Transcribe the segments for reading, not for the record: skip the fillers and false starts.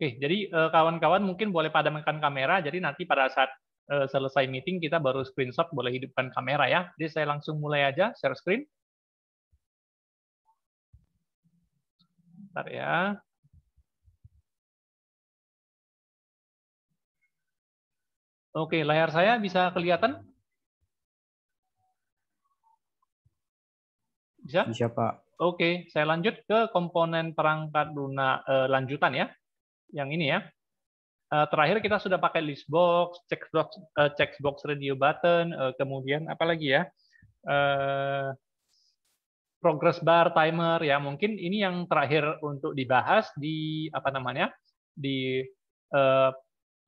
Oke, jadi kawan-kawan mungkin boleh padamkan kamera, jadi nanti pada saat selesai meeting kita baru screenshot, boleh hidupkan kamera ya. Jadi saya langsung mulai aja share screen. Bentar ya. Oke, layar saya bisa kelihatan? Bisa? Bisa, Pak. Oke, saya lanjut ke komponen perangkat lunak lanjutan ya. Yang ini ya. Terakhir kita sudah pakai list box, checkbox radio button, kemudian apa lagi ya? Progress bar, timer ya. Mungkin ini yang terakhir untuk dibahas di apa namanya? Di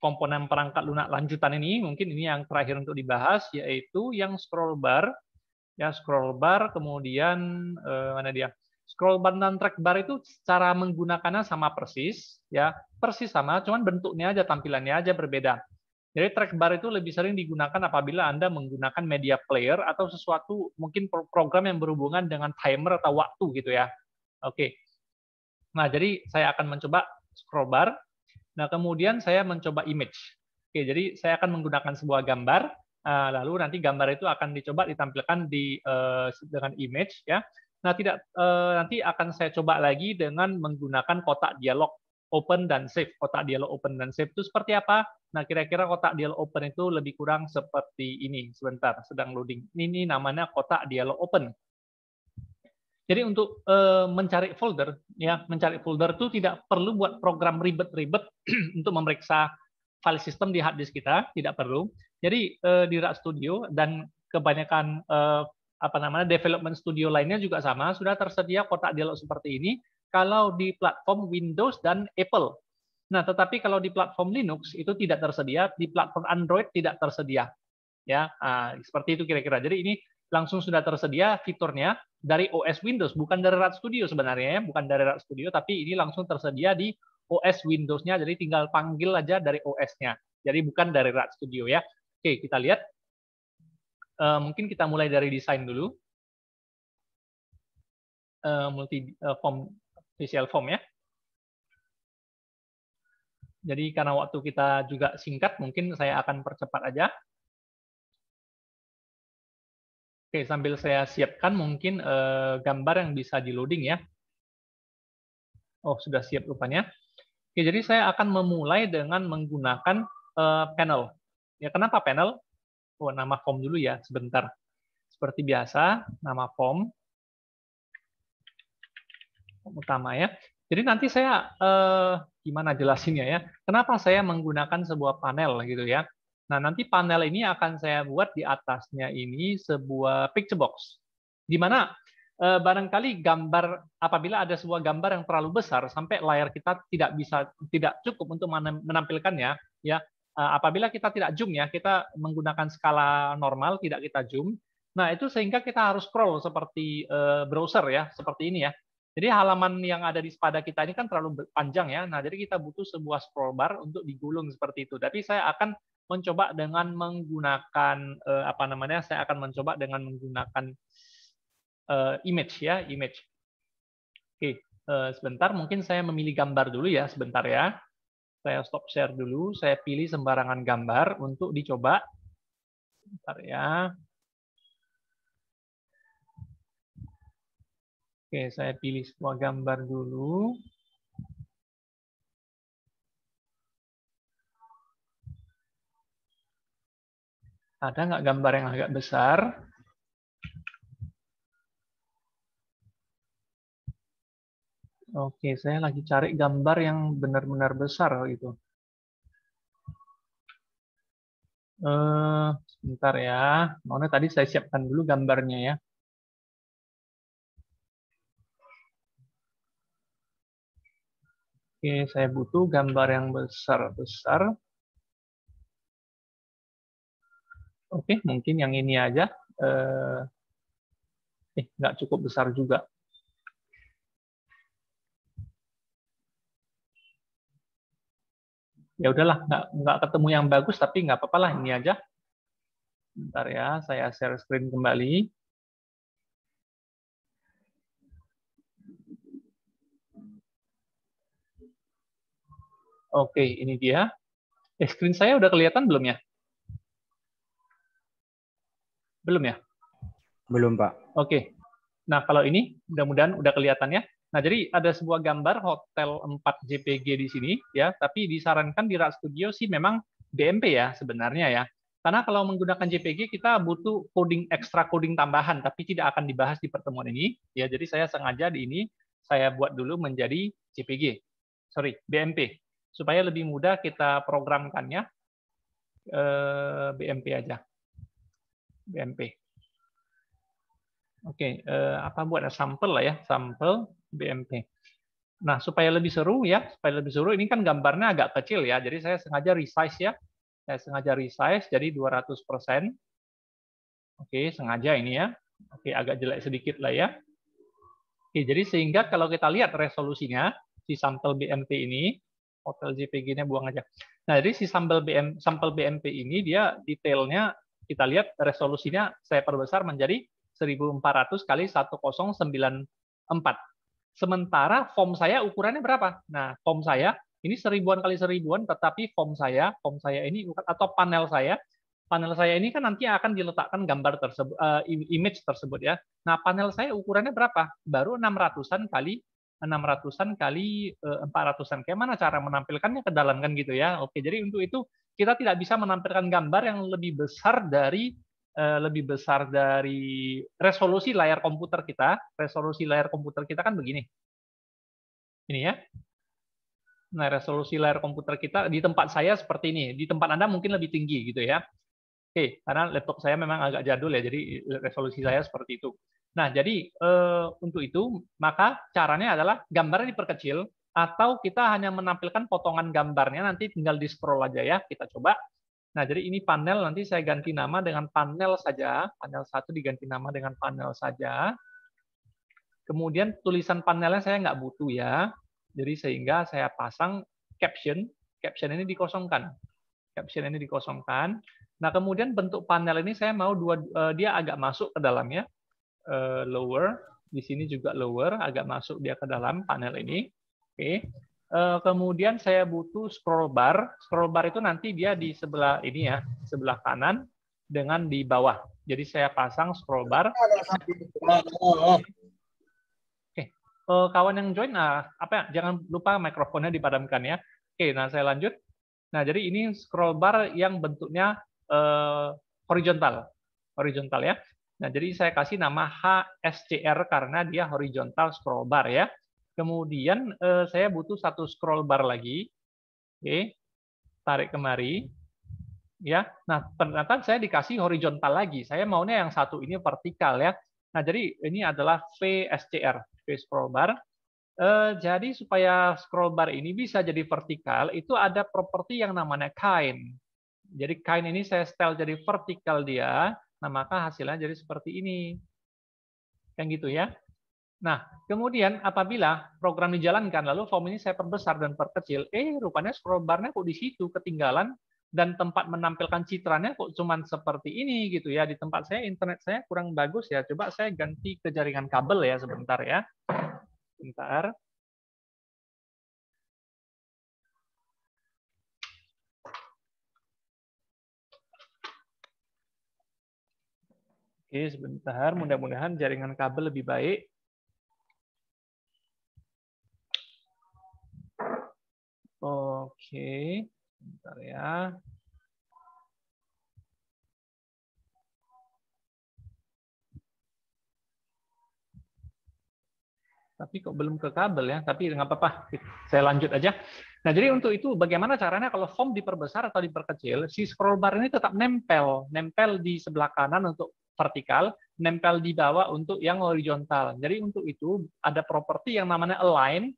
komponen perangkat lunak lanjutan ini. Mungkin ini yang terakhir untuk dibahas, yaitu yang scroll bar. Ya, scroll bar, kemudian mana dia? Scroll bar dan track bar itu cara menggunakannya sama persis, ya persis sama, cuman bentuknya aja, tampilannya aja berbeda. Jadi track bar itu lebih sering digunakan apabila Anda menggunakan media player atau sesuatu mungkin program yang berhubungan dengan timer atau waktu gitu ya. Oke. Nah, jadi saya akan mencoba scroll bar. Nah, kemudian saya mencoba image. Oke, jadi saya akan menggunakan sebuah gambar, lalu nanti gambar itu akan dicoba ditampilkan dengan image ya. Nah, nanti akan saya coba lagi dengan menggunakan kotak dialog open dan save. Kotak dialog open dan save itu seperti apa? Nah, kira-kira kotak dialog open itu lebih kurang seperti ini. Sebentar, sedang loading. Ini namanya kotak dialog open. Jadi untuk mencari folder, ya mencari folder itu tidak perlu buat program ribet-ribet untuk memeriksa file system di hard disk kita, tidak perlu. Jadi di RAD Studio dan kebanyakan apa namanya development studio lainnya juga sama, sudah tersedia kotak dialog seperti ini kalau di platform Windows dan Apple. Nah, tetapi kalau di platform Linux itu tidak tersedia, di platform Android tidak tersedia. Ya, seperti itu kira-kira. Jadi ini langsung sudah tersedia fiturnya dari OS Windows, bukan dari RAD Studio sebenarnya ya, bukan dari RAD Studio, tapi ini langsung tersedia di OS Windows-nya, jadi tinggal panggil aja dari OS-nya. Jadi bukan dari RAD Studio ya. Oke, kita lihat. Mungkin kita mulai dari desain dulu. Form, visual form ya. Jadi karena waktu kita juga singkat, mungkin saya akan percepat aja. Oke, sambil saya siapkan mungkin gambar yang bisa di-loading ya. Oh, sudah siap rupanya. Oke, jadi saya akan memulai dengan menggunakan panel. Ya, kenapa panel? Oh, nama form dulu ya, sebentar. Seperti biasa, nama form utama ya. Jadi nanti saya gimana jelasinnya ya? Kenapa saya menggunakan sebuah panel gitu ya? Nah, nanti panel ini akan saya buat di atasnya ini sebuah picture box. Di mana barangkali gambar, apabila ada sebuah gambar yang terlalu besar sampai layar kita tidak cukup untuk menampilkannya ya. Apabila kita tidak zoom ya, kita menggunakan skala normal, tidak kita zoom. Nah, itu sehingga kita harus scroll seperti browser ya, seperti ini ya. Jadi halaman yang ada di sepada kita ini kan terlalu panjang ya. Nah, jadi kita butuh sebuah scroll bar untuk digulung seperti itu. Tapi saya akan mencoba dengan menggunakan apa namanya? Saya akan mencoba dengan menggunakan image ya, image. Oke, sebentar. Mungkin saya memilih gambar dulu ya, sebentar ya. Saya stop share dulu. Saya pilih sembarangan gambar untuk dicoba. Sebentar ya. Oke, saya pilih sebuah gambar dulu. Ada nggak gambar yang agak besar? Oke, saya lagi cari gambar yang benar-benar besar gitu. Sebentar ya. Mana tadi saya siapkan dulu gambarnya ya. Oke, saya butuh gambar yang besar-besar. Oke, mungkin yang ini aja. Nggak cukup besar juga. Ya udahlah, nggak ketemu yang bagus, tapi nggak apa-apa lah, ini aja. Bentar ya, saya share screen kembali. Oke, ini dia. Screen saya udah kelihatan belum ya? Belum ya? Belum, Pak. Oke. Nah, kalau ini mudah-mudahan udah kelihatan ya. Nah, jadi ada sebuah gambar hotel 4 JPG di sini ya, tapi disarankan di Rak Studio sih memang BMP ya sebenarnya ya. Karena kalau menggunakan JPG kita butuh coding ekstra coding tambahan, tapi tidak akan dibahas di pertemuan ini ya. Jadi saya sengaja di ini saya buat dulu menjadi JPG. Sorry, BMP supaya lebih mudah kita programkannya. BMP aja. BMP. Oke, apa buat sampel lah ya, sampel BMP. Nah, supaya lebih seru ya, supaya lebih seru, ini kan gambarnya agak kecil ya, jadi saya sengaja resize ya. Saya sengaja resize jadi 200%. Oke, sengaja ini ya. Oke, agak jelek sedikit lah ya. Oke, jadi sehingga kalau kita lihat resolusinya, si sampel BMP ini, hotel JPG-nya buang aja. Nah, jadi si sampel BMP ini dia detailnya, kita lihat resolusinya saya perbesar menjadi 1400 kali 1094. Sementara form saya ukurannya berapa? Nah, form saya ini 1000-an kali 1000-an, tetapi form saya ini atau panel saya ini kan nanti akan diletakkan gambar tersebut, image tersebut ya. Nah, panel saya ukurannya berapa? Baru 600-an kali 400-an. Kayak mana cara menampilkannya ke dalam kan gitu ya. Oke, jadi untuk itu kita tidak bisa menampilkan gambar yang lebih besar dari resolusi layar komputer kita. Resolusi layar komputer kita kan begini. Ini ya. Nah, resolusi layar komputer kita di tempat saya seperti ini. Di tempat Anda mungkin lebih tinggi gitu ya. Oke, karena laptop saya memang agak jadul ya, jadi resolusi saya seperti itu. Nah, jadi untuk itu, maka caranya adalah gambarnya diperkecil, atau kita hanya menampilkan potongan gambarnya, nanti tinggal di-scroll aja ya, kita coba. Nah, jadi ini panel, nanti saya ganti nama dengan panel saja. Panel 1 diganti nama dengan panel saja. Kemudian tulisan panelnya saya nggak butuh ya. Jadi sehingga saya pasang caption. Caption ini dikosongkan. Caption ini dikosongkan. Nah, kemudian bentuk panel ini saya mau dia agak masuk ke dalamnya. Lower. Di sini juga lower, agak masuk dia ke dalam panel ini. Oke. Kemudian saya butuh scroll bar. Scroll bar itu nanti dia di sebelah ini ya, sebelah kanan dengan di bawah. Jadi saya pasang scroll bar. Oke. Kawan yang join, jangan lupa mikrofonnya dipadamkan ya. Oke, nah saya lanjut. Nah, jadi ini scroll bar yang bentuknya horizontal. Horizontal ya. Nah, jadi saya kasih nama HSCR karena dia horizontal scroll bar ya. Kemudian saya butuh satu scroll bar lagi. Oke. Tarik kemari. Ya. Nah, ternyata saya dikasih horizontal lagi. Saya maunya yang satu ini vertikal ya. Nah, jadi ini adalah VSCR, V scroll bar. Jadi supaya scroll bar ini bisa jadi vertikal, itu ada properti yang namanya kind. Jadi kind ini saya setel jadi vertikal dia, nah maka hasilnya jadi seperti ini. Yang gitu ya. Nah, kemudian apabila program dijalankan, lalu form ini saya perbesar dan perkecil, rupanya scroll bar-nya kok di situ ketinggalan, dan tempat menampilkan citranya kok cuman seperti ini gitu ya. Di tempat saya, internet saya kurang bagus ya. Coba saya ganti ke jaringan kabel ya sebentar ya. Bentar. Oke, sebentar. Mudah-mudahan jaringan kabel lebih baik. Oke, sebentar ya. Tapi kok belum ke kabel ya, tapi nggak apa-apa, saya lanjut aja. Nah, jadi untuk itu bagaimana caranya kalau form diperbesar atau diperkecil, si scroll bar ini tetap nempel di sebelah kanan untuk vertikal, nempel di bawah untuk yang horizontal. Jadi untuk itu ada properti yang namanya align.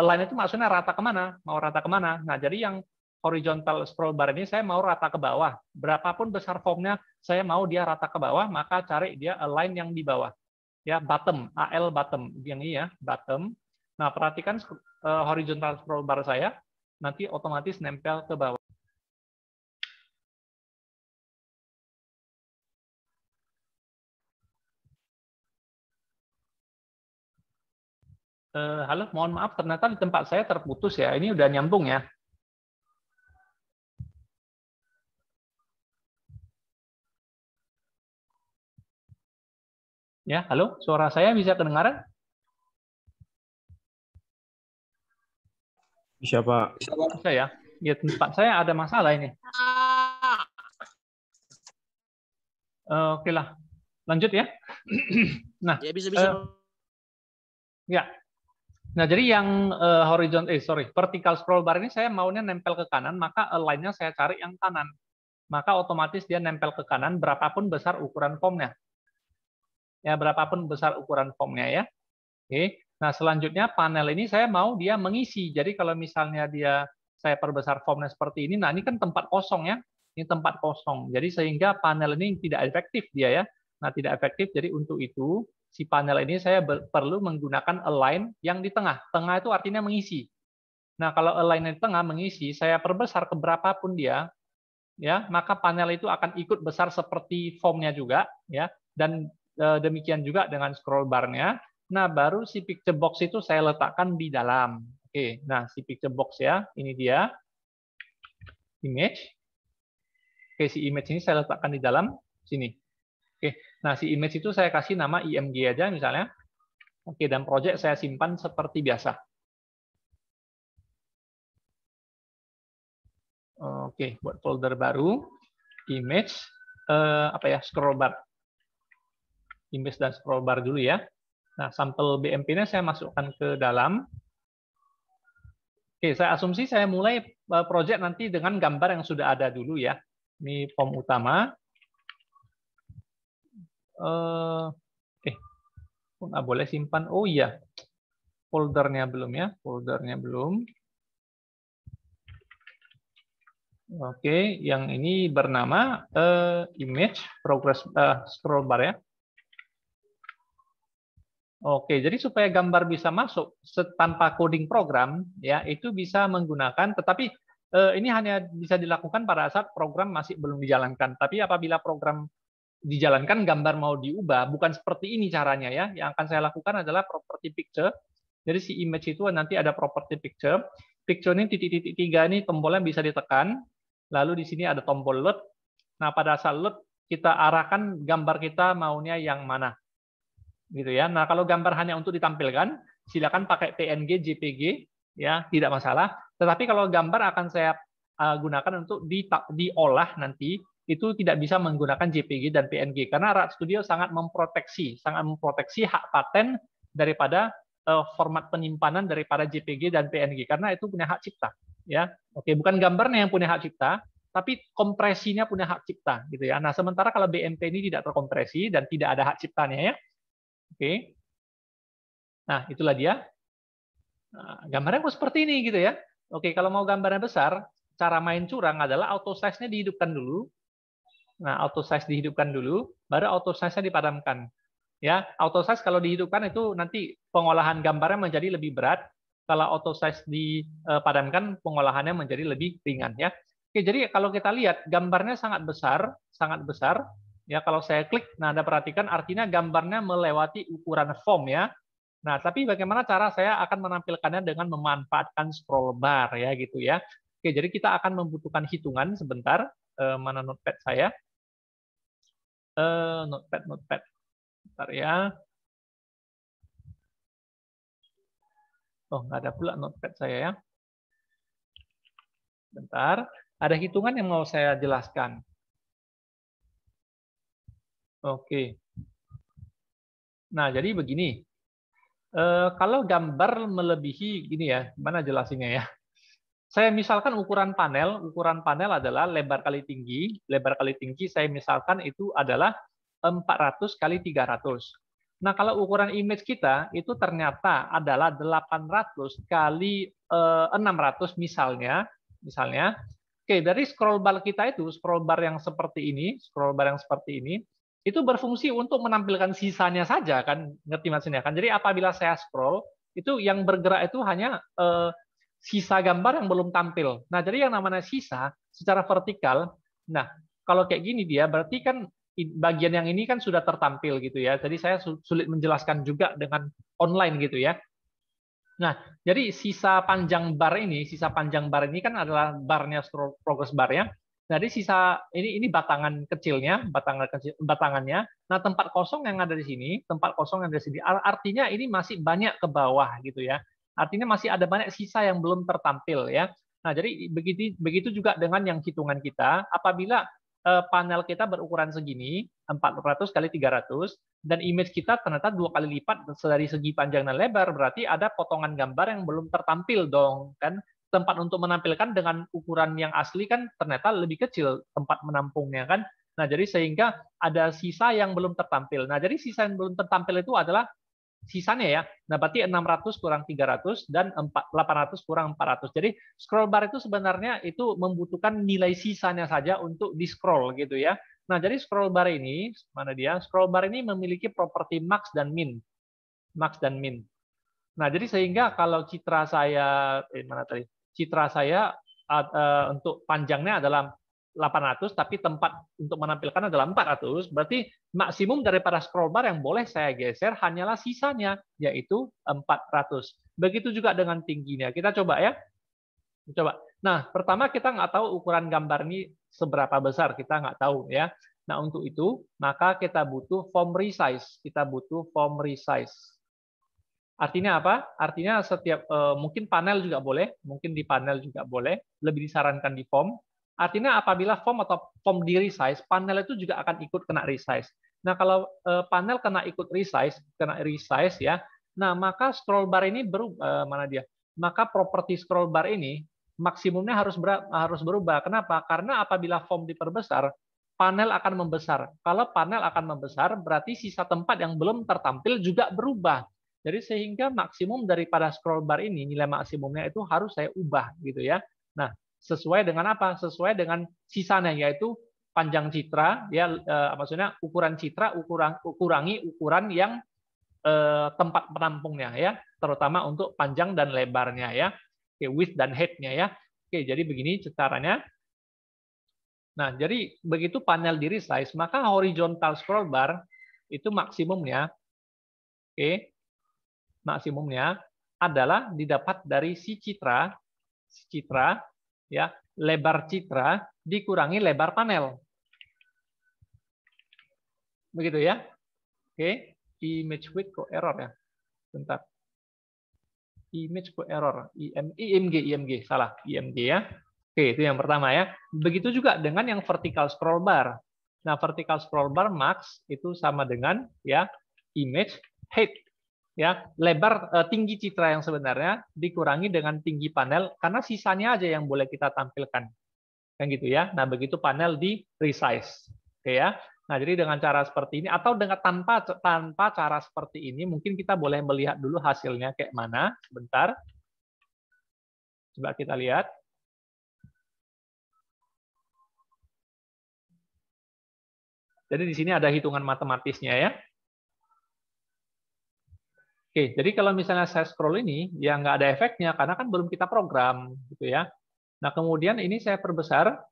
Align itu maksudnya rata kemana? Mau rata kemana? Nah, jadi yang horizontal scroll bar ini saya mau rata ke bawah. Berapapun besar formnya, saya mau dia rata ke bawah, maka cari dia align yang di bawah. Ya, bottom, AL bottom, yang ini ya, bottom. Nah, perhatikan horizontal scroll bar saya, nanti otomatis nempel ke bawah. Halo, mohon maaf, ternyata di tempat saya terputus ya. Ini udah nyambung ya. Ya, halo, suara saya bisa kedengaran? Bisa, Pak. Bisa ya? Ya, tempat saya ada masalah ini. Oke lah, lanjut ya. Nah, Ya bisa. ya. Nah, jadi yang vertical scroll bar ini saya maunya nempel ke kanan, maka align-nya saya cari yang kanan. Maka otomatis dia nempel ke kanan berapapun besar ukuran formnya. Ya, berapapun besar ukuran formnya ya. Oke. Nah, selanjutnya panel ini saya mau dia mengisi. Jadi kalau misalnya saya perbesar formnya seperti ini, nah ini kan tempat kosong ya. Ini tempat kosong. Jadi sehingga panel ini tidak efektif dia ya. Nah, tidak efektif. Jadi untuk itu si panel ini saya perlu menggunakan align yang di tengah. Tengah itu artinya mengisi. Nah, kalau align di tengah mengisi, saya perbesar ke berapapun dia, ya, maka panel itu akan ikut besar seperti formnya juga, ya, dan demikian juga dengan scroll bar-nya. Nah, baru si picture box itu saya letakkan di dalam. Oke, nah si picture box ya, ini dia image. Oke, si image ini saya letakkan di dalam sini. Oke, nah si image itu saya kasih nama img aja misalnya. Oke, dan project saya simpan seperti biasa. Oke, buat folder baru, image, scroll bar. Image dan scroll bar dulu ya. Nah, sampel BMP-nya saya masukkan ke dalam. Oke, saya asumsi saya mulai project nanti dengan gambar yang sudah ada dulu ya. Ini form utama. Nggak boleh simpan. Oh iya, foldernya belum ya. Foldernya belum. Oke, yang ini bernama image progress scroll bar ya. Oke, jadi supaya gambar bisa masuk tanpa coding program, ya itu bisa menggunakan, tetapi ini hanya bisa dilakukan pada saat program masih belum dijalankan. Tapi apabila program dijalankan, gambar mau diubah, bukan seperti ini caranya ya. Yang akan saya lakukan adalah property picture. Jadi si image itu nanti ada property picture. Picture ini titik-titik 3 ini tombolnya bisa ditekan. Lalu di sini ada tombol load. Nah, pada saat load kita arahkan gambar kita maunya yang mana. Gitu ya. Nah, kalau gambar hanya untuk ditampilkan, silakan pakai PNG, JPG, ya tidak masalah. Tetapi kalau gambar akan saya gunakan untuk diolah nanti, itu tidak bisa menggunakan JPG dan PNG karena Art Studio sangat memproteksi hak paten daripada format penyimpanan daripada JPG dan PNG karena itu punya hak cipta, ya. Oke, bukan gambarnya yang punya hak cipta, tapi kompresinya punya hak cipta, gitu ya. Nah, sementara kalau BMP ini tidak terkompresi dan tidak ada hak ciptanya, ya. Oke. Nah, itulah dia. Nah, gambarnya kok seperti ini gitu ya. Oke, kalau mau gambarnya besar, cara main curang adalah auto size-nya dihidupkan dulu. Nah, auto size dihidupkan dulu, baru auto size-nya dipadamkan. Ya, auto size kalau dihidupkan itu nanti pengolahan gambarnya menjadi lebih berat. Kalau auto size dipadamkan, pengolahannya menjadi lebih ringan ya. Oke, jadi kalau kita lihat gambarnya sangat besar, sangat besar. Ya, kalau saya klik, nah Anda perhatikan artinya gambarnya melewati ukuran form ya. Nah, tapi bagaimana cara saya akan menampilkannya dengan memanfaatkan scroll bar ya gitu ya. Oke, jadi kita akan membutuhkan hitungan sebentar. Mana notepad saya? Notepad. Bentar ya. Oh, nggak ada pula notepad saya ya. Bentar. Ada hitungan yang mau saya jelaskan. Oke. Nah, jadi begini. Kalau gambar melebihi, gini ya, gimana jelasinnya ya? Saya misalkan ukuran panel adalah lebar kali tinggi. Lebar kali tinggi saya misalkan itu adalah 400 kali 300. Nah, kalau ukuran image kita itu ternyata adalah 800 kali 600 misalnya. Oke, dari scroll bar kita itu, scroll bar yang seperti ini, itu berfungsi untuk menampilkan sisanya saja kan, ngerti maksudnya kan? Jadi apabila saya scroll, itu yang bergerak itu hanya sisa gambar yang belum tampil. Nah, jadi yang namanya sisa secara vertikal, nah kalau kayak gini dia berarti kan bagian yang ini kan sudah tertampil gitu ya. Jadi saya sulit menjelaskan juga dengan online gitu ya. Nah, jadi sisa panjang bar ini kan adalah barnya progress bar ya. Jadi sisa ini batangan kecilnya, batangannya. Nah, tempat kosong yang ada di sini, tempat kosong yang ada di sini, artinya ini masih banyak ke bawah gitu ya. Artinya masih ada banyak sisa yang belum tertampil ya. Nah, jadi begitu juga dengan yang hitungan kita. Apabila panel kita berukuran segini, 400 kali 300, dan image kita ternyata 2 kali lipat dari segi panjang dan lebar, berarti ada potongan gambar yang belum tertampil dong, kan? Tempat untuk menampilkan dengan ukuran yang asli kan ternyata lebih kecil tempat menampungnya kan. Nah, jadi sehingga ada sisa yang belum tertampil. Nah, jadi sisa yang belum tertampil itu adalah sisanya ya. Nah, berarti 600 kurang 300 dan 800 kurang 400. Jadi scroll bar itu sebenarnya itu membutuhkan nilai sisanya saja untuk di-scroll gitu ya. Nah, jadi scroll bar ini, mana dia? Scroll bar ini memiliki properti max dan min. Max dan min. Nah, jadi sehingga kalau citra saya, mana tadi? Citra saya untuk panjangnya adalah 800, tapi tempat untuk menampilkan adalah 400, berarti maksimum daripada scroll bar yang boleh saya geser hanyalah sisanya, yaitu 400. Begitu juga dengan tingginya. Kita coba ya. Coba. Nah, pertama kita nggak tahu ukuran gambar ini seberapa besar, kita nggak tahu ya. Nah, untuk itu, maka kita butuh form resize. Kita butuh form resize. Artinya apa? Artinya setiap mungkin panel juga boleh, mungkin di panel juga boleh, lebih disarankan di form. Artinya apabila form atau form di resize, panel itu juga akan ikut kena resize. Nah, kalau panel kena ikut resize ya. Nah, maka scroll bar ini berubah, mana dia? Maka properti scroll bar ini maksimumnya harus berubah. Kenapa? Karena apabila form diperbesar, panel akan membesar. Kalau panel akan membesar, berarti sisa tempat yang belum tertampil juga berubah. Jadi sehingga maksimum daripada scroll bar ini, nilai maksimumnya itu harus saya ubah gitu ya. Nah, sesuai dengan apa? Sesuai dengan sisanya, yaitu panjang citra, ya maksudnya ukuran citra, kurangi ukuran yang tempat penampungnya ya, terutama untuk panjang dan lebarnya ya. Oke, width dan height-nya ya. Oke, jadi begini caranya. Nah, jadi begitu panel di resize, maka horizontal scroll bar itu maksimumnya, oke, maksimumnya adalah didapat dari si citra ya, lebar citra dikurangi lebar panel. Begitu ya. Oke, image width kok error ya. Bentar. Image kok error. IMG salah, IMG ya. Oke, itu yang pertama ya. Begitu juga dengan yang vertical scroll bar. Nah, vertical scroll bar max itu sama dengan ya image height ya, lebar tinggi citra yang sebenarnya dikurangi dengan tinggi panel karena sisanya aja yang boleh kita tampilkan. Kan gitu ya. Nah, begitu panel di resize. Oke ya. Nah, jadi dengan cara seperti ini atau dengan tanpa cara seperti ini mungkin kita boleh melihat dulu hasilnya kayak mana. Sebentar. Coba kita lihat. Jadi di sini ada hitungan matematisnya ya. Oke, jadi kalau misalnya saya scroll ini, ya nggak ada efeknya karena kan belum kita program, gitu ya. Nah, kemudian ini saya perbesar,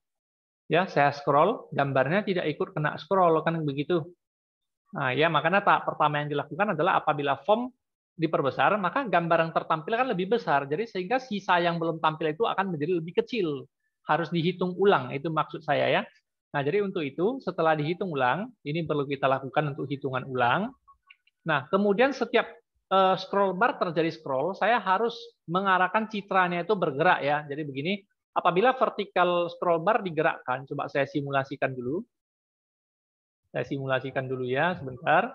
ya saya scroll, gambarnya tidak ikut kena scroll kan begitu. Nah, ya makanya tahap pertama yang dilakukan adalah apabila form diperbesar, maka gambar yang tertampil kan lebih besar. Jadi sehingga sisa yang belum tampil itu akan menjadi lebih kecil. Harus dihitung ulang, itu maksud saya ya. Nah, jadi untuk itu setelah dihitung ulang, ini perlu kita lakukan untuk hitungan ulang. Nah, kemudian setiap scroll bar terjadi scroll, saya harus mengarahkan citranya itu bergerak ya. Jadi begini, apabila vertical scroll bar digerakkan, coba saya simulasikan dulu. Saya simulasikan dulu ya, sebentar.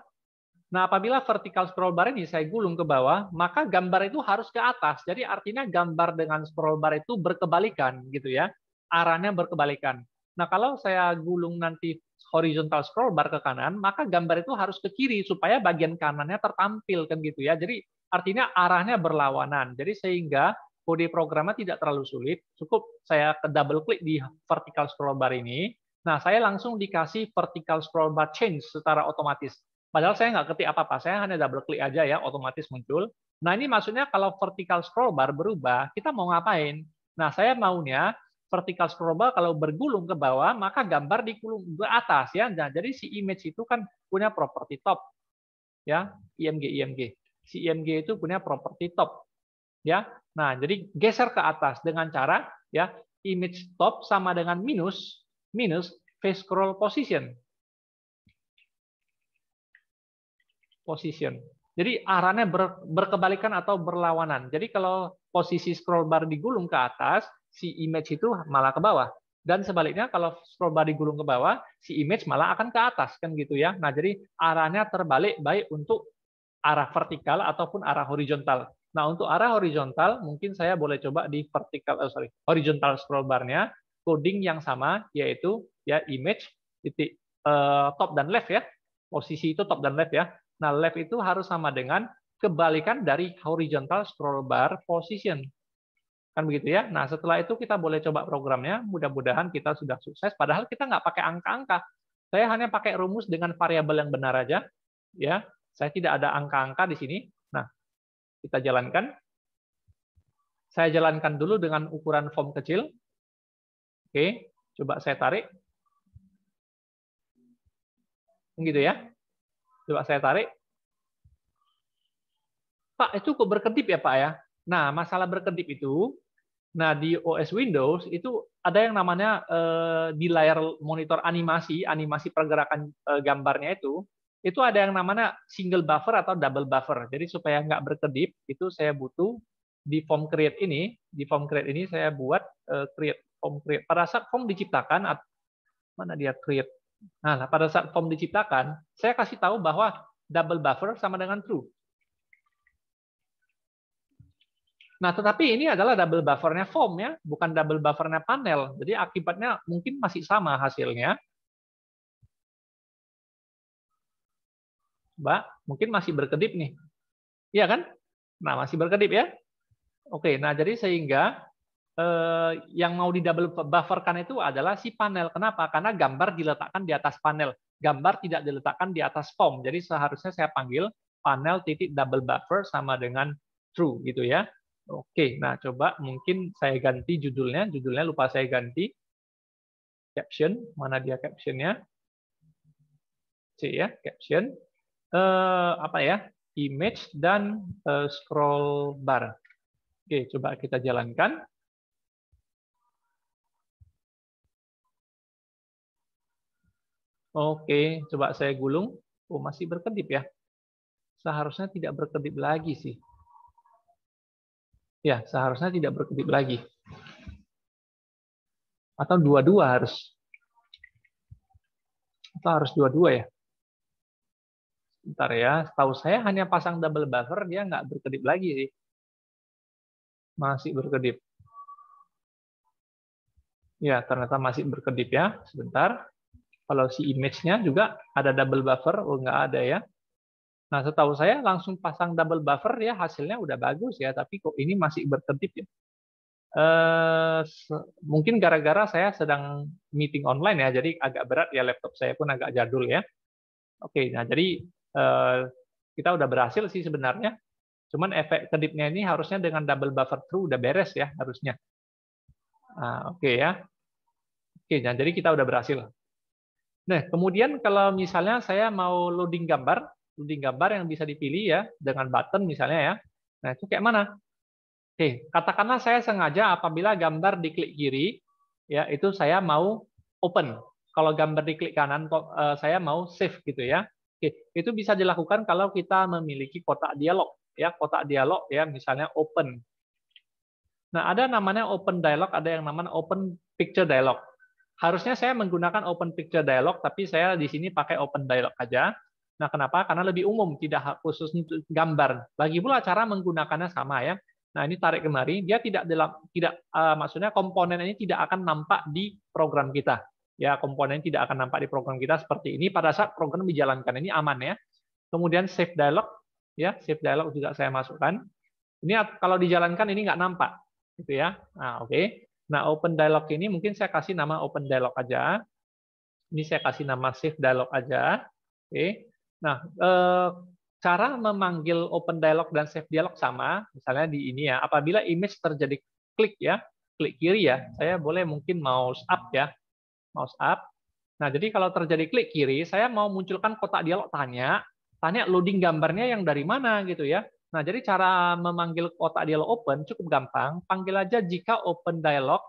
Nah, apabila vertical scroll bar ini saya gulung ke bawah, maka gambar itu harus ke atas. Jadi artinya gambar dengan scroll bar itu berkebalikan gitu ya. Arahnya berkebalikan. Nah, kalau saya gulung nanti horizontal scroll bar ke kanan, maka gambar itu harus ke kiri supaya bagian kanannya tertampil kan gitu ya. Jadi artinya arahnya berlawanan. Jadi sehingga kode programnya tidak terlalu sulit. Cukup saya double klik di vertical scroll bar ini. Nah, saya langsung dikasih vertical scroll bar change secara otomatis. Padahal saya nggak ketik apa-apa, saya hanya double klik aja ya, otomatis muncul. Nah, ini maksudnya kalau vertical scroll bar berubah, kita mau ngapain? Nah, saya maunya vertical scroll bar kalau bergulung ke bawah, maka gambar digulung ke atas ya. Nah, jadi si image itu kan punya properti top. Ya, IMG. Si IMG itu punya properti top. Ya. Nah, jadi geser ke atas dengan cara ya image top sama dengan minus minus face scroll position. Jadi arahnya berkebalikan atau berlawanan. Jadi kalau posisi scroll bar digulung ke atas, si image itu malah ke bawah. Dan sebaliknya kalau scroll bar digulung ke bawah, si image malah akan ke atas, kan gitu ya. Nah, jadi arahnya terbalik baik untuk arah vertikal ataupun arah horizontal. Nah, untuk arah horizontal mungkin saya boleh coba di horizontal scroll bar-nya coding yang sama, yaitu ya image titik top dan left ya. Posisi itu top dan left ya. Nah, left itu harus sama dengan kebalikan dari horizontal scroll bar position. Kan begitu ya. Nah, setelah itu kita boleh coba programnya. Mudah-mudahan kita sudah sukses. Padahal kita nggak pakai angka-angka. Saya hanya pakai rumus dengan variabel yang benar aja. Ya, saya tidak ada angka-angka di sini. Nah, kita jalankan. Saya jalankan dulu dengan ukuran form kecil. Oke, coba saya tarik. Gitu ya. Coba saya tarik. Pak, itu kok berkedip ya, Pak ya? Nah, masalah berkedip itu, nah di OS Windows itu ada yang namanya di layar monitor animasi pergerakan gambarnya itu ada yang namanya single buffer atau double buffer. Jadi supaya nggak berkedip, itu saya butuh di form create ini, saya buat create form create. Pada saat form diciptakan, mana dia create? Nah, pada saat form diciptakan, saya kasih tahu bahwa double buffer sama dengan true. Nah, tetapi ini adalah double buffer-nya form ya, bukan double buffer-nya panel. Jadi akibatnya mungkin masih sama hasilnya. Mbak, mungkin masih berkedip nih. Iya kan? Nah, masih berkedip ya. Oke, nah jadi sehingga yang mau di double buffer-kan itu adalah si panel. Kenapa? Karena gambar diletakkan di atas panel. Gambar tidak diletakkan di atas form. Jadi seharusnya saya panggil panel titik double buffer sama dengan true gitu ya. Oke, nah coba mungkin saya ganti judulnya lupa saya ganti. Caption, mana dia captionnya? C ya, caption. Apa ya? Image dan scroll bar. Oke, coba kita jalankan. Oke, coba saya gulung. Oh, masih berkedip ya. Seharusnya tidak berkedip lagi sih. Ya, seharusnya tidak berkedip lagi. Atau dua-dua harus. Atau harus dua-dua ya. Bentar ya, setahu saya hanya pasang double buffer, dia nggak berkedip lagi sih. Masih berkedip. Ya, ternyata masih berkedip ya. Sebentar. Kalau si image-nya juga ada double buffer, oh nggak ada ya. Nah, setahu saya langsung pasang double buffer ya hasilnya udah bagus ya, tapi kok ini masih berkedip ya. Mungkin gara-gara saya sedang meeting online ya, jadi agak berat ya, laptop saya pun agak jadul ya. Oke, nah jadi kita udah berhasil sih sebenarnya. Cuman efek kedipnya ini harusnya dengan double buffer true udah beres ya harusnya. Nah, oke ya. Oke, nah jadi kita udah berhasil. Nah, kemudian kalau misalnya saya mau loading gambar yang bisa dipilih ya dengan button misalnya ya. Nah, itu kayak mana? Oke, katakanlah saya sengaja apabila gambar diklik kiri, ya itu saya mau open. Kalau gambar diklik kanan, saya mau save gitu ya. Oke, itu bisa dilakukan kalau kita memiliki kotak dialog, ya kotak dialog ya misalnya open. Nah, ada namanya open dialog, ada yang namanya open picture dialog. Harusnya saya menggunakan open picture dialog, tapi saya di sini pakai open dialog aja. Nah, kenapa? Karena lebih umum, tidak khusus untuk gambar. Lagi pula cara menggunakannya sama ya. Nah, ini tarik kemari, dia maksudnya komponen ini tidak akan nampak di program kita. Ya, komponen tidak akan nampak di program kita seperti ini pada saat program dijalankan. Ini aman ya. Kemudian save dialog, ya, save dialog juga saya masukkan. Ini kalau dijalankan ini nggak nampak, gitu ya. Nah, oke. Nah, open dialog ini mungkin saya kasih nama open dialog aja. Ini saya kasih nama save dialog aja. Oke. Nah, cara memanggil open dialog dan save dialog sama, misalnya di ini ya. Apabila image terjadi klik ya, klik kiri ya, saya boleh mungkin mouse up ya, mouse up. Nah, jadi kalau terjadi klik kiri, saya mau munculkan kotak dialog tanya loading gambarnya yang dari mana gitu ya. Nah, jadi cara memanggil kotak dialog open cukup gampang. Panggil aja jika open dialog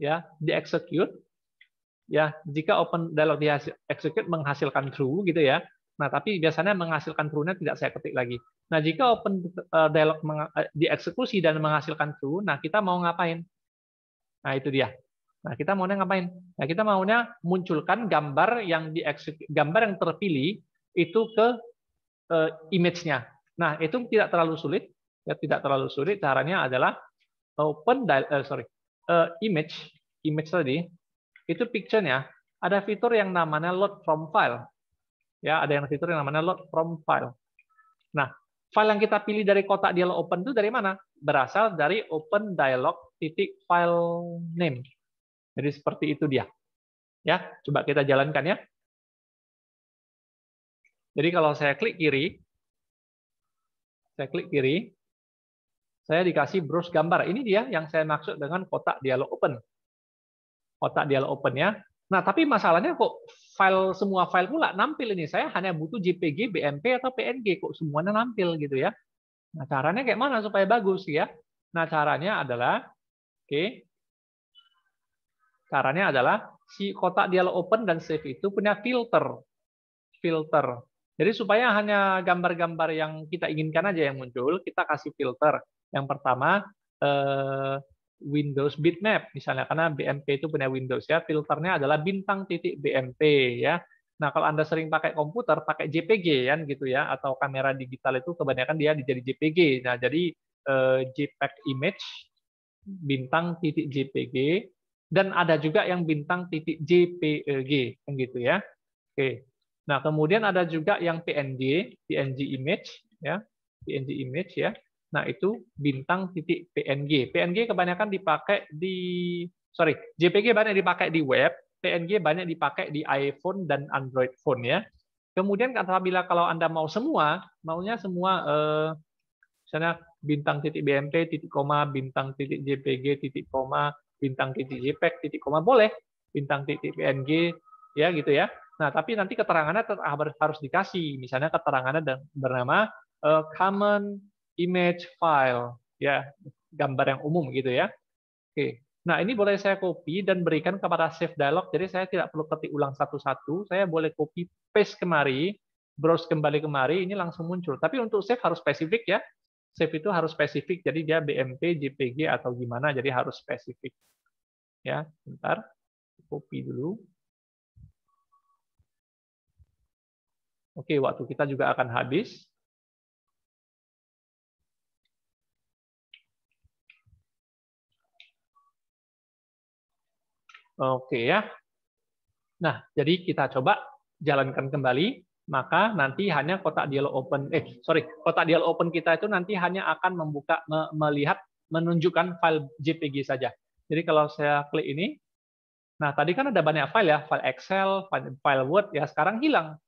ya di execute. ya. Jika open dialog di execute menghasilkan true gitu ya. Nah, tapi biasanya menghasilkan true-nya tidak saya ketik lagi. Nah, jika open dialog dieksekusi dan menghasilkan true, nah kita mau ngapain? Nah, itu dia. Nah, kita maunya ngapain? Nah, kita maunya munculkan gambar yang gambar yang terpilih itu ke image-nya. Nah, itu tidak terlalu sulit. Ya, tidak terlalu sulit. Caranya adalah image tadi, itu picture-nya ada fitur yang namanya load from file. Ya, ada yang fitur yang namanya load from file. Nah, file yang kita pilih dari kotak dialog open itu dari mana? Berasal dari open dialog titik file name. Jadi seperti itu dia. Ya, coba kita jalankan ya. Jadi kalau saya klik kiri, saya dikasih browse gambar. Ini dia yang saya maksud dengan kotak dialog open. Kotak dialog open ya. Nah, tapi masalahnya kok semua file pula nampil ini. Saya hanya butuh JPG, BMP atau PNG kok semuanya nampil gitu ya. Nah, caranya kayak mana supaya bagus ya? Nah, caranya adalah caranya adalah si kotak dialog open dan save itu punya filter. Jadi supaya hanya gambar-gambar yang kita inginkan aja yang muncul, kita kasih filter. Yang pertama Windows bitmap misalnya, karena BMP itu punya Windows ya, filternya adalah bintang titik BMP ya. Nah, kalau Anda sering pakai komputer, pakai JPG kan gitu ya, atau kamera digital itu kebanyakan dia jadi JPG. Nah, jadi JPEG image bintang titik JPG, dan ada juga yang bintang titik JPEG kan gitu ya. Oke. Nah, kemudian ada juga yang PNG image ya, PNG image ya. Nah, itu bintang titik PNG. PNG kebanyakan dipakai JPG banyak dipakai di web, PNG banyak dipakai di iPhone dan Android phone ya. Kemudian apabila kalau Anda maunya semua misalnya bintang titik BMP titik koma, bintang titik JPG titik koma, bintang titik JPEG titik koma boleh, bintang titik PNG ya gitu ya. Nah, tapi nanti keterangannya harus dikasih. Misalnya keterangannya bernama common image file, ya, gambar yang umum gitu ya. Oke. Nah, ini boleh saya copy dan berikan kepada save dialog. Jadi saya tidak perlu ketik ulang satu-satu. Saya boleh copy paste kemari, browse kembali kemari, ini langsung muncul. Tapi untuk save harus spesifik ya. Save itu harus spesifik. Jadi dia BMP, JPG atau gimana. Jadi harus spesifik. Ya, bentar. Copy dulu. Oke, waktu kita juga akan habis. Oke ya. Nah, jadi kita coba jalankan kembali. Maka nanti hanya kotak dialog open, kotak dialog open kita itu nanti hanya akan menunjukkan file JPG saja. Jadi kalau saya klik ini, nah tadi kan ada banyak file ya, file Excel, file Word, ya sekarang hilang.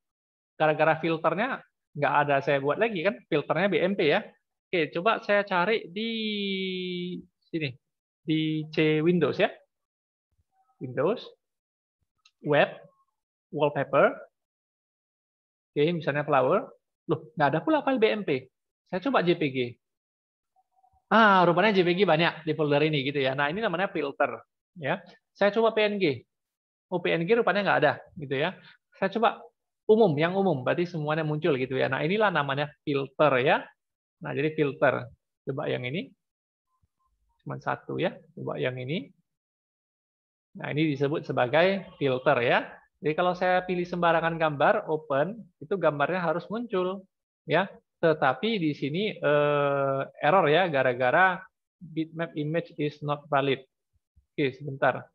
Gara-gara filternya nggak ada saya buat lagi kan, filternya BMP ya. Oke, coba saya cari di sini, di C Windows ya. Windows, web, wallpaper, oke, misalnya flower. Loh, nggak ada pula file BMP. Saya coba JPG. Rupanya JPG banyak di folder ini gitu ya. Nah, ini namanya filter ya. Saya coba PNG. Oh, PNG rupanya nggak ada gitu ya. Saya coba yang umum, berarti semuanya muncul gitu ya. Nah, inilah namanya filter ya. Nah, jadi filter. Coba yang ini. Cuma satu ya. Coba yang ini. Nah, ini disebut sebagai filter ya. Jadi kalau saya pilih sembarangan gambar, open, itu gambarnya harus muncul ya. Tetapi di sini error ya, gara-gara bitmap image is not valid. Oke, sebentar.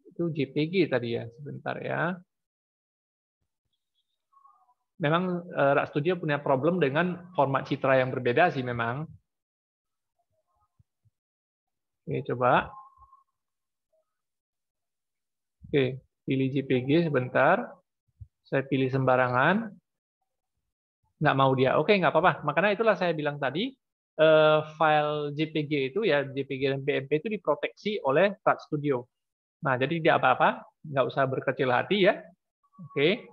Itu JPG tadi ya, sebentar ya. Memang RAK Studio punya problem dengan format citra yang berbeda sih memang. Oke, coba. Oke, pilih JPG sebentar. Saya pilih sembarangan. Nggak mau dia. Oke, nggak apa-apa. Makanya itulah saya bilang tadi, file JPG itu ya, JPG dan BMP itu diproteksi oleh RAK Studio. Nah, jadi tidak apa-apa. Nggak usah berkecil hati ya. Oke.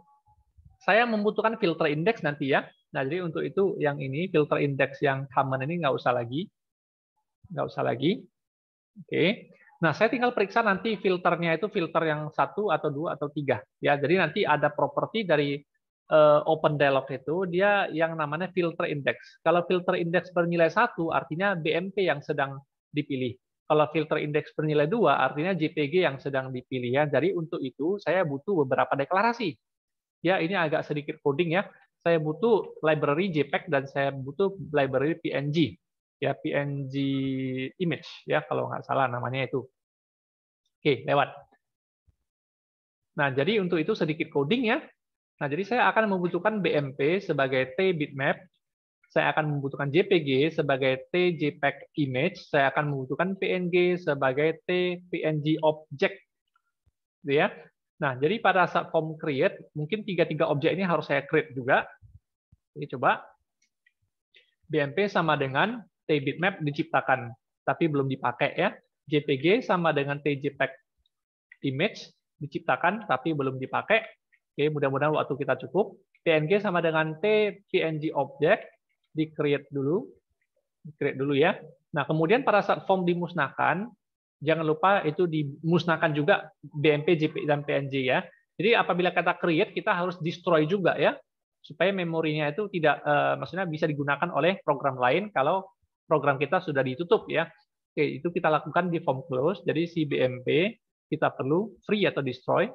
Saya membutuhkan filter index nanti ya. Nah, jadi untuk itu yang ini, filter index yang common ini nggak usah lagi. Nggak usah lagi. Oke. Nah, saya tinggal periksa nanti filternya itu filter yang 1 atau 2 atau 3. Ya, jadi nanti ada properti dari Open Dialog itu, dia yang namanya filter index. Kalau filter index bernilai 1, artinya BMP yang sedang dipilih. Kalau filter index bernilai 2, artinya JPG yang sedang dipilih. Ya. Jadi untuk itu, saya butuh beberapa deklarasi. Ya, ini agak sedikit coding ya. Saya butuh library JPEG dan saya butuh library PNG. Ya, PNG image ya kalau nggak salah namanya itu. Oke, lewat. Nah, jadi untuk itu sedikit coding ya. Nah, jadi saya akan membutuhkan BMP sebagai T bitmap. Saya akan membutuhkan JPG sebagai T JPEG image. Saya akan membutuhkan PNG sebagai T PNG object. Gitu ya. Nah, jadi pada saat form create, mungkin tiga objek ini harus saya create juga. Ini coba. BMP sama dengan T bitmap diciptakan, tapi belum dipakai ya. JPG sama dengan T JPEG image diciptakan, tapi belum dipakai. Oke, mudah-mudahan waktu kita cukup. PNG sama dengan T PNG object, di-create dulu. Di-create dulu ya. Nah, kemudian pada saat form dimusnahkan, jangan lupa itu dimusnahkan juga BMP, JPEG, dan PNG ya. Jadi apabila kata create, kita harus destroy juga ya, supaya memorinya itu tidak, maksudnya bisa digunakan oleh program lain kalau program kita sudah ditutup ya. Oke, itu kita lakukan di form close. Jadi si BMP kita perlu free atau destroy.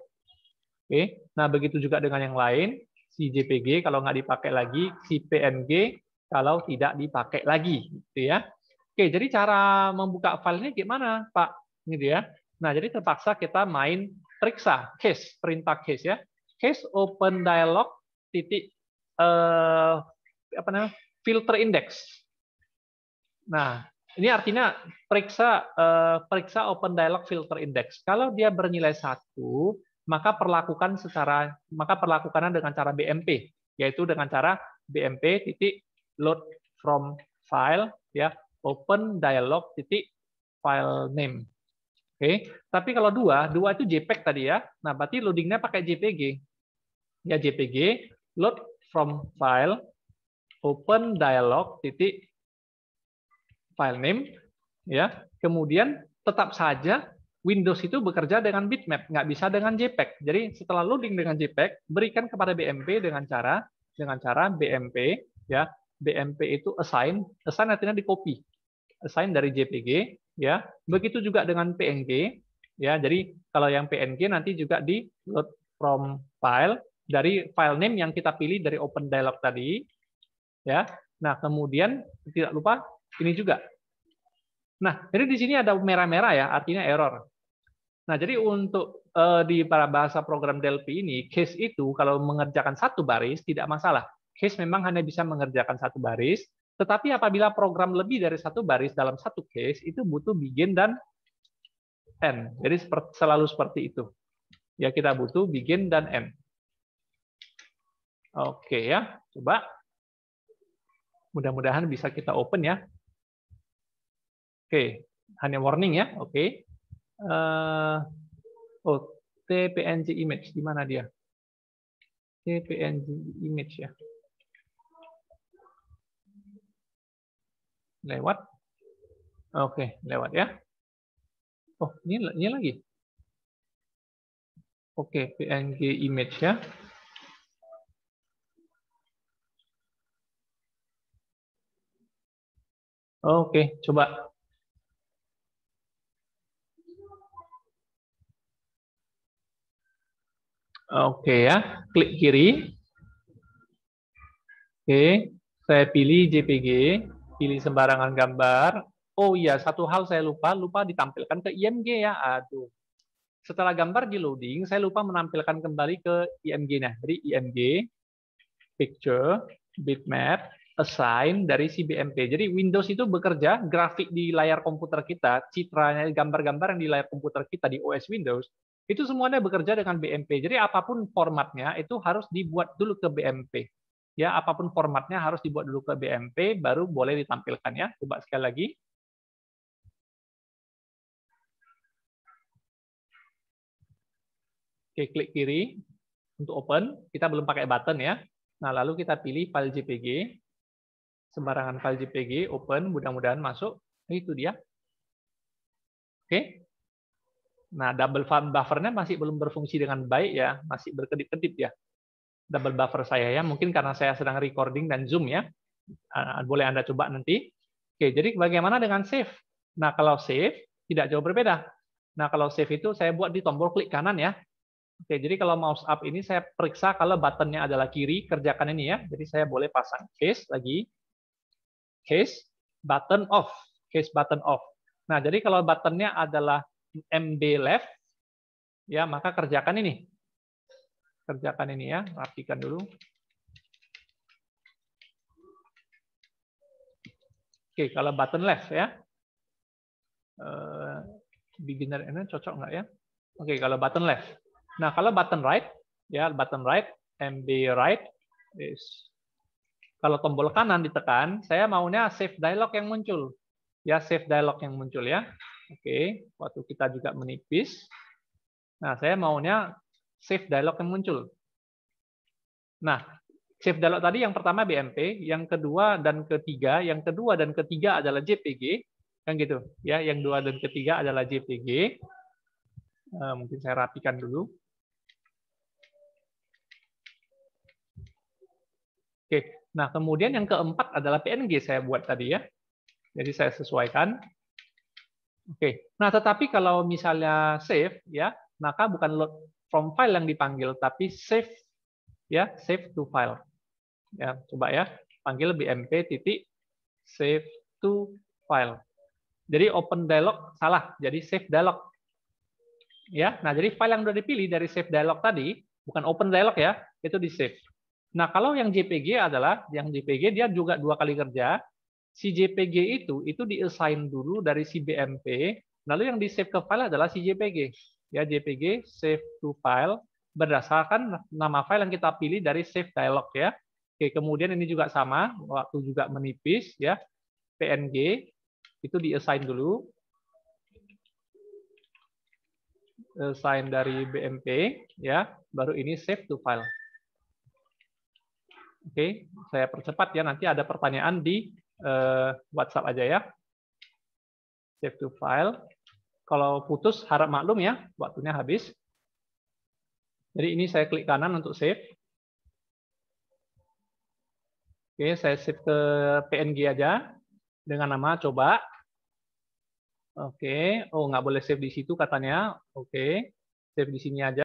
Oke, nah begitu juga dengan yang lain, si JPG kalau nggak dipakai lagi, si PNG kalau tidak dipakai lagi, gitu ya. Oke, jadi cara membuka filenya gimana, Pak? Gitu ya. Nah, jadi terpaksa kita main periksa case, perintah case ya. Case open dialog titik apa namanya? Filter index. Nah, ini artinya periksa open dialog filter index. Kalau dia bernilai 1, maka perlakukannya dengan cara BMP, yaitu dengan cara BMP titik load from file ya open dialog titik file name. Oke, tapi kalau dua itu JPEG tadi ya. Nah, berarti loadingnya pakai JPG. Ya JPG load from file open dialog titik file name ya. Kemudian tetap saja Windows itu bekerja dengan bitmap, nggak bisa dengan JPEG. Jadi setelah loading dengan JPEG, berikan kepada BMP dengan cara BMP ya. BMP itu assign artinya di copy. Assign dari JPG ya. Begitu juga dengan PNG ya. Jadi kalau yang PNG nanti juga di load from file dari file name yang kita pilih dari open dialog tadi ya. Nah, kemudian tidak lupa ini juga. Nah, jadi di sini ada merah-merah ya, artinya error. Nah, jadi untuk di para bahasa program Delphi ini, case itu kalau mengerjakan satu baris tidak masalah. Case memang hanya bisa mengerjakan satu baris, tetapi apabila program lebih dari satu baris dalam satu case, itu butuh begin dan end. Jadi selalu seperti itu. Ya, kita butuh begin dan end. Oke ya, coba. Mudah-mudahan bisa kita open ya. Oke, hanya warning ya. Oke. Oh, TPNG image di mana dia? TPNG image ya. Lewat. Oke, lewat ya. Oh, ini lagi. Oke, PNG image ya. Oke, coba. Oke ya, klik kiri. Oke, saya pilih JPG, pilih sembarangan gambar. Oh iya, satu hal saya lupa ditampilkan ke IMG ya. Aduh. Setelah gambar di loading, saya lupa menampilkan kembali ke IMG-nya. Jadi IMG, picture, bitmap, assign dari si BMP. Jadi Windows itu bekerja, grafik di layar komputer kita, citranya, gambar-gambar yang di layar komputer kita di OS Windows, itu semuanya bekerja dengan BMP. Jadi apapun formatnya itu harus dibuat dulu ke BMP. Ya, apapun formatnya harus dibuat dulu ke BMP, baru boleh ditampilkan ya. Coba sekali lagi. Oke, klik kiri untuk open. Kita belum pakai button ya. Nah, lalu kita pilih file JPG. Sembarangan file JPG, open, mudah-mudahan masuk. Itu dia. Oke. Nah, double buffernya masih belum berfungsi dengan baik ya, masih berkedip-kedip ya. Double buffer saya ya, mungkin karena saya sedang recording dan zoom ya. Boleh Anda coba nanti. Oke, jadi bagaimana dengan save? Nah, kalau save tidak jauh berbeda. Nah, kalau save itu saya buat di tombol klik kanan ya. Oke, jadi kalau mouse up ini saya periksa kalau buttonnya adalah kiri, kerjakan ini ya. Jadi saya boleh pasang case lagi. Case button off. Case button off. Nah, jadi kalau buttonnya adalah MB left, ya maka kerjakan ini. Kerjakan ini ya, rapikan dulu. Oke, kalau button left ya. Beginner ini cocok nggak ya? Oke, kalau button left. Nah, kalau button right, ya button right, MB right, kalau tombol kanan ditekan, saya maunya save dialog yang muncul. Ya, save dialog yang muncul ya. Oke, waktu kita juga menipis. Nah, saya maunya save dialog yang muncul. Nah, save dialog tadi yang pertama BMP, yang kedua dan ketiga, adalah JPG, kan gitu. Ya, yang dua dan ketiga adalah JPG. Mungkin saya rapikan dulu. Oke, nah kemudian yang keempat adalah PNG saya buat tadi ya. Jadi saya sesuaikan. Oke, nah tetapi kalau misalnya save ya, maka bukan load from file yang dipanggil, tapi save ya, save to file. Ya, coba ya, panggil bmp titik save to file. Jadi open dialog salah, jadi save dialog. Ya, nah jadi file yang sudah dipilih dari save dialog tadi bukan open dialog ya, itu di save. Nah, kalau yang JPG adalah yang JPG dia juga dua kali kerja. Si JPG itu di-assign dulu dari si BMP, lalu yang di-save ke file adalah si JPG. Ya, JPG save to file berdasarkan nama file yang kita pilih dari save dialog ya. Oke, kemudian ini juga sama, waktu juga menipis ya. PNG itu di-assign dulu. Assign dari BMP ya, baru ini save to file. Oke, saya percepat ya, nanti ada pertanyaan di WhatsApp aja ya. Save to file. Kalau putus harap maklum ya, waktunya habis. Jadi ini saya klik kanan untuk save. Oke, saya save ke PNG aja dengan nama coba. Oke, oh nggak boleh save di situ katanya. Oke, save di sini aja.